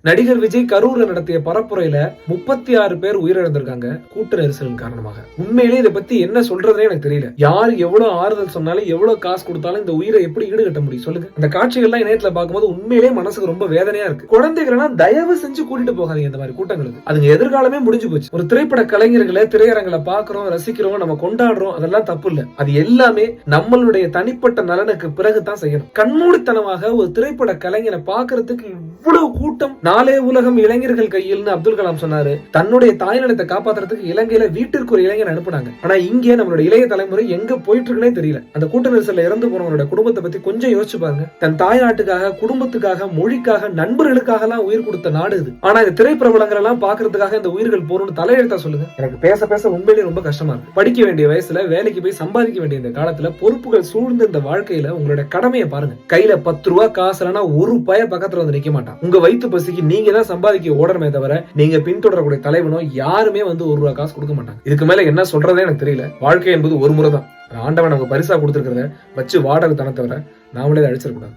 நடிகர் விஜய் கரூர்ல நடத்திய பரப்புரையில 36 பேர் உயிரிழந்திருக்காங்க கூட்ட நெரிசலின் காரணமாக. உண்மையிலேயே இதை பத்தி என்ன சொல்றதே எனக்கு தெரியல. யாரு எவ்வளவு ஆறுதல் சொன்னாலும் எவ்வளவு காசு கொடுத்தாலும் இந்த உயிரை எப்படி ஈடுகட்ட முடியும் சொல்லுங்க. அந்த காட்சிகள்லாம் இணையத்துல பார்க்கும்போது உண்மையிலேயே மனசுக்கு ரொம்ப வேதனையா இருக்கு. குழந்தைகளெல்லாம் தயவு செஞ்சு கூட்டிட்டு போகாதீங்க இந்த மாதிரி கூட்டங்களுக்கு. அதுங்க எதிர்காலமே முடிஞ்சு போச்சு. ஒரு திரைப்பட கலைஞர்களை திரையரங்களை பாக்குறோம், ரசிக்கிறோம், நம்ம கொண்டாடுறோம், அதெல்லாம் தப்பு இல்ல. அது எல்லாமே நம்மளுடைய தனிப்பட்ட நலனுக்கு பிறகுதான் செய்யணும். கண்மூடித்தனமாக ஒரு திரைப்பட கலைஞரை பாக்குறதுக்கு இவ்வளவு கூட்டம், நாளே உலகம் இளைஞர்கள் கையில்னு அப்துல் கலாம் சொன்னாரு. தன்னுடைய தாய்நிலத்தை காப்பாத்துறதுக்கு இலங்கையில வீட்டிற்கு ஒரு இளைஞர் அனுப்புனாங்க. ஆனா இங்கே நம்மளுடைய இளைய தலைமுறை எங்க போயிட்டு இருக்குன்னே தெரியல. அந்த கூட்ட நெரிசல்ல இறந்து போனவங்களோட குடும்பத்தை பத்தி கொஞ்சம் யோசிச்சு பாருங்க. தன் தாய்நாட்டுக்காக, குடும்பத்துக்காக, மொழிக்காக, நண்பர்களுக்காக எல்லாம் உயிர் கொடுத்த நாடு இது. ஆனா இந்த திரைப்பிரபலங்கள் எல்லாம் பாக்குறதுக்காக இந்த உயிர்கள் போறோம்னு தலையெழுத்தா சொல்லுங்க. எனக்கு பேச பேச உண்மையிலேயே ரொம்ப கஷ்டமா இருக்கு. படிக்க வேண்டிய வயசுல வேலைக்கு போய் சம்பாதிக்க வேண்டிய இந்த காலத்துல பொறுப்புகள் சூழ்ந்த இந்த வாழ்க்கையில உங்களோட கடமையை பாருங்க. கையில 10 ரூபா காசு இல்லைன்னா ஒரு பய பக்கத்துல வந்து நிக்க மாட்டான். உங்க வயிற்று பசிக்கு நீங்க தான் சம்பாதிக்க ஓடணுமே தவிர நீங்க பின்தொடரக்கூடிய தலைவனோ யாருமே வந்து 1 ரூபா காசு கொடுக்க மாட்டாங்க. இதுக்கு மேல என்ன சொல்றதே எனக்கு தெரியல. வாழ்க்கை என்பது ஒரு முறை தான். ஆண்டவன் நமக்கு பரிசா கொடுத்திருக்கிறத வச்சு வாடகை தன தவிர நாமளே அழிச்சிடக்கூடாது.